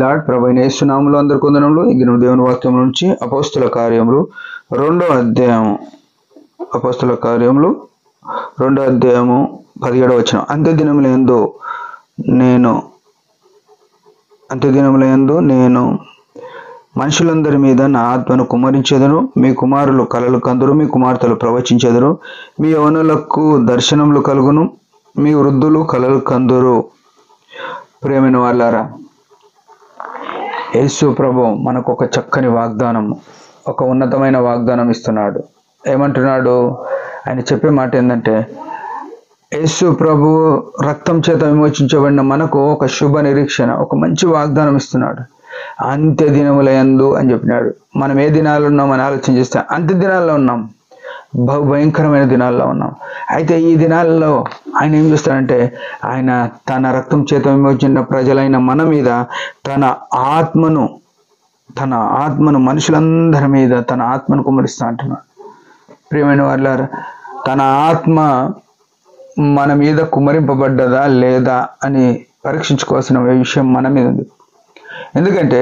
Lord. ప్రభు అయిన యేసు నామములో అందరికీ వందనములు. ఈ దినం దేవుని వాక్యం నుంచి అపోస్తుల కార్యములు 2వ అధ్యాయము 17వ వచనం. అంత్యదినములందు నేను మనుషులందరి మీద నా ఆత్మను కుమ్మరించెదను. మీ కుమారులు కలలు కందురు, మీ కుమార్తెలు ప్రవచించెదరు, మీ యవ్వనులకు దర్శనములు కలుగును, మీ వృద్ధులు కలలు కందురు. ప్రియమైన వాళ్ళారా, యేసు ప్రభు మనకు ఒక చక్కని వాగ్దానం, ఒక ఉన్నతమైన వాగ్దానం ఇస్తున్నాడు. ఏమంటున్నాడు? ఆయన చెప్పే మాట ఏంటంటే, యేసు ప్రభు రక్తం చేత విమోచించబడిన మనకు ఒక శుభ నిరీక్షణ, ఒక మంచి వాగ్దానం ఇస్తున్నాడు. అంత్య దినములయందు అని చెప్పినాడు. మనం ఏ దినాల్లో ఉన్నాం అని ఆలోచన చేస్తే అంత్య దినాల్లో ఉన్నాం, బహు భయంకరమైన దినాల్లో ఉన్నాం. అయితే ఈ దినాల్లో ఆయన ఏం చేస్తాడంటే, ఆయన తన రక్తం చేత విమోచించిన ప్రజలైన మన మీద తన ఆత్మను మనుషులందరి మీద తన ఆత్మను కుమ్మరిస్తా అంటున్నాడు. ప్రియమైన వాళ్ళారా, తన ఆత్మ మన మీద కుమ్మరింపబడ్డదా లేదా అని పరీక్షించుకోవాల్సిన విషయం మన మీద ఉంది. ఎందుకంటే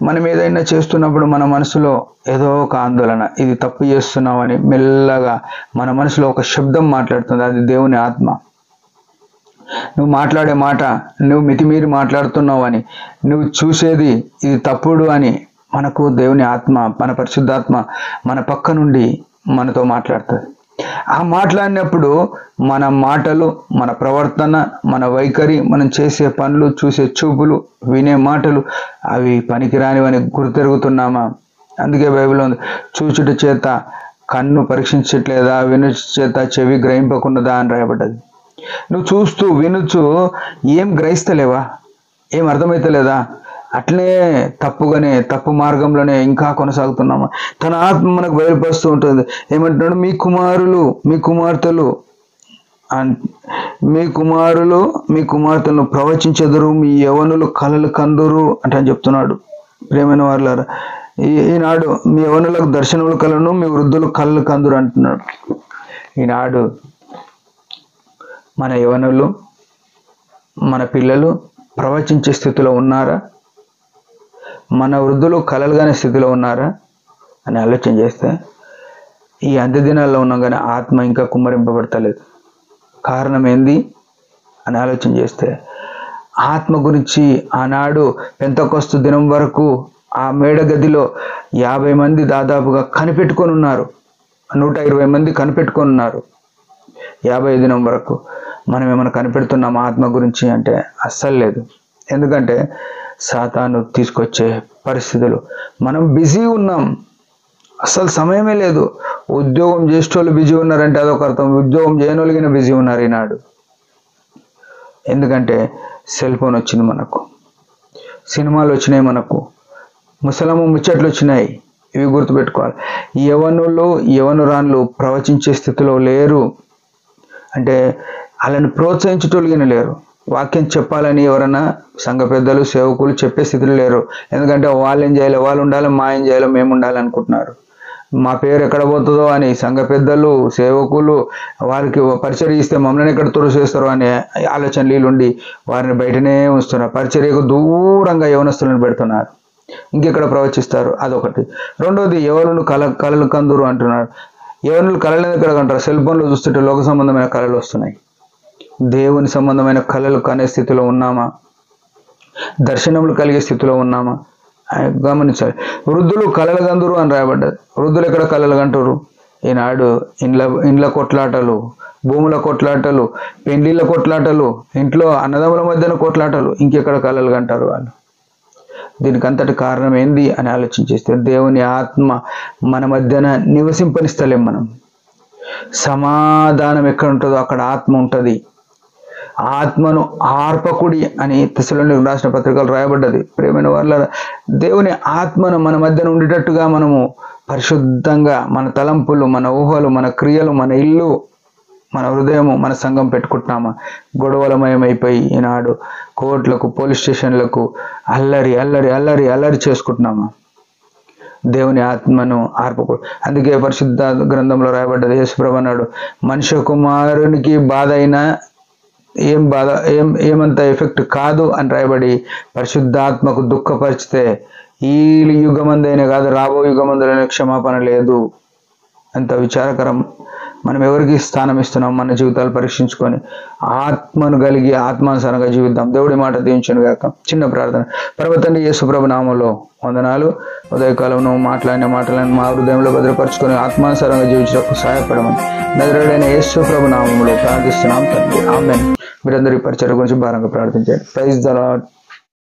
మనం ఏదైనా చేస్తున్నప్పుడు మన మనసులో ఏదో ఒక ఆందోళన, ఇది తప్పు చేస్తున్నామని మెల్లగా మన మనసులో ఒక శబ్దం మాట్లాడుతుంది. అది దేవుని ఆత్మ. నువ్వు మాట్లాడే మాట నువ్వు మితిమీరి మాట్లాడుతున్నావు అని, నువ్వు చూసేది ఇది తప్పుడు అని మనకు దేవుని ఆత్మ, మన పరిశుద్ధాత్మ మన పక్క నుండి మనతో మాట్లాడుతుంది. ఆ మాట్లాడినప్పుడు మన మాటలు, మన ప్రవర్తన, మన వైఖరి, మనం చేసే పనులు, చూసే చూపులు, వినే మాటలు అవి పనికిరానివని గుర్తెరుగుతున్నామా? అందుకే బైబిల్లో ఉంది, చూచుట చేత కన్ను పరీక్షించట్లేదా, వినుచు చేత చెవి గ్రహింపకున్నదా అని రాయబడ్డది. నువ్వు చూస్తూ వినుచు ఏం గ్రహిస్తలేవా? ఏం అర్థమైతలేదా? అట్లనే తప్పు మార్గంలోనే ఇంకా కొనసాగుతున్నామా? తన ఆత్మ మనకు బయలుపరుస్తూ ఉంటుంది. ఏమంటున్నాడు? మీ కుమార్తెలను ప్రవచించెదరు, మీ యవ్వనులు కలలు కందురు అంటే అని చెప్తున్నాడు. ప్రియమైన వాళ్ళారా, ఈనాడు మీ యవ్వనులకు దర్శనములు కలను, మీ వృద్ధులు కలలు కందురు అంటున్నాడు. ఈనాడు మన యవ్వనులు, మన పిల్లలు ప్రవచించే స్థితిలో ఉన్నారా? మన వృద్ధులు కలలుగానే స్థితిలో ఉన్నారా అని ఆలోచన చేస్తే ఈ అంత్య దినాల్లో ఉన్నాం, కానీ ఆత్మ ఇంకా కుమ్మరింపబడతలేదు. కారణం ఏంది అని ఆలోచన చేస్తే, ఆత్మ గురించి ఆనాడు పెంతెకొస్తు దినం వరకు ఆ మేడ గదిలో 50 మంది దాదాపుగా కనిపెట్టుకొని ఉన్నారు, 120 మంది కనిపెట్టుకొని ఉన్నారు 50 దినం వరకు. మనం ఏమైనా కనిపెడుతున్నాం ఆత్మ గురించి అంటే అస్సలు లేదు. ఎందుకంటే సాతాను తీసుకొచ్చే పరిస్థితులు, మనం బిజీ ఉన్నాం, అస్సలు సమయమే లేదు. ఉద్యోగం చేసేటోళ్ళు బిజీ ఉన్నారంటే అదొక అర్థం, ఉద్యోగం చేయని వాళ్ళకి బిజీ ఉన్నారు ఈనాడు. ఎందుకంటే సెల్ ఫోన్ వచ్చింది మనకు, సినిమాలు వచ్చినాయి మనకు, ముసలమ్మ ముచ్చట్లు వచ్చినాయి. ఇవి గుర్తుపెట్టుకోవాలి. యవనురాన్లు ప్రవచించే స్థితిలో లేరు. అంటే వాళ్ళని ప్రోత్సహించేటోళ్ళకి లేరు. వాక్యం చెప్పాలని ఎవరైనా సంఘ పెద్దలు, సేవకులు చెప్పే స్థితిలో లేరు. ఎందుకంటే వాళ్ళు ఏం చేయాలి, వాళ్ళు ఉండాలి, మా ఏం చేయాలో మేము ఉండాలి అనుకుంటున్నారు. మా పేరు ఎక్కడ పోతుందో అని సంఘ పెద్దలు, సేవకులు వారికి పరిచర్య ఇస్తే మమ్మల్ని ఎక్కడ తుడిచేస్తారో అనే ఆలోచనలు ఉండి వారిని బయటనే ఉంచుతున్నారు. పరిచర్యకు దూరంగా యవనస్తులను పెడుతున్నారు. ఇంకెక్కడ ప్రవచిస్తారు? అదొకటి. రెండోది, యవనులు కలలు కందురు అంటున్నారు. యవనులు కళలు ఎక్కడ కంటారు? సెల్ ఫోన్లో చూస్తుంటే లోక సంబంధమైన కళలు వస్తున్నాయి. దేవుని సంబంధమైన కళలు కనే స్థితిలో ఉన్నామా? దర్శనములు కలిగే స్థితిలో ఉన్నామా? గమనించాలి. వృద్ధులు కలలు కందురు అని రాయబడ్డది. వృద్ధులు ఎక్కడ కలలు కంటారు? ఈనాడు ఇండ్ల కొట్లాటలు, భూముల కొట్లాటలు, పెండ్లిళ్ళ కొట్లాటలు, ఇంట్లో అన్నదమ్ముల మధ్యన కొట్లాటలు, ఇంకెక్కడ కలలు కంటారు వాళ్ళు? దీనికి అంతటి కారణం ఏంది అని ఆలోచించేస్తే, దేవుని ఆత్మ మన మధ్యన నివసింపనిస్తలేం. మనం సమాధానం ఎక్కడ ఉంటుందో అక్కడ ఆత్మ ఉంటుంది. ఆత్మను ఆర్పకుడి అని తెస్సలోనికీయులకు రాసిన పత్రికలు రాయబడ్డది. ప్రియమైన వాళ్ళ, దేవుని ఆత్మను మన మధ్యన ఉండేటట్టుగా మనము పరిశుద్ధంగా మన తలంపులు, మన ఊహలు, మన క్రియలు, మన ఇల్లు, మన హృదయము, మన సంఘం పెట్టుకుంటున్నామా? గొడవలమయమైపోయి ఈనాడు కోర్టులకు, పోలీస్ స్టేషన్లకు అల్లరి చేసుకుంటున్నామా? దేవుని ఆత్మను ఆర్పకూడదు. అందుకే పరిశుద్ధ గ్రంథంలో రాయబడ్డది, యేసుప్రభు అన్నాడు, మనుష్య కుమారునికి బాధ అయినా ఏం బాధ ఏమంత ఎఫెక్ట్ కాదు అని రాయబడి పరిశుద్ధాత్మకు దుఃఖపరిచితే ఈ యుగమందైనా కాదు రాబో యుగమందులైన క్షమాపణ లేదు. ఎంత విచారకరం. మనం ఎవరికి స్థానం ఇస్తున్నాం? మన జీవితాలు పరీక్షించుకొని ఆత్మను కలిగి ఆత్మానుసారంగా జీవిద్దాం. దేవుడి మాట దీవించును గాక. చిన్న ప్రార్థన. పరమ తండ్రి యేసు ప్రభు నామములో వందనాలు. ఉదయకాలం నువ్వు మాట్లాడిన మాటలను మా హృదయంలో భద్రపరుచుకొని ఆత్మానుసారంగా జీవించడానికి సహాయపడమని నజరేయుడైన యేసు ప్రభు నామములో ప్రార్థిస్తున్నాం తండ్రి. ఆమేన్. మీరందరూ ఈ పరిచర్య గురించి భారంగా ప్రార్థించండి. Praise the lord.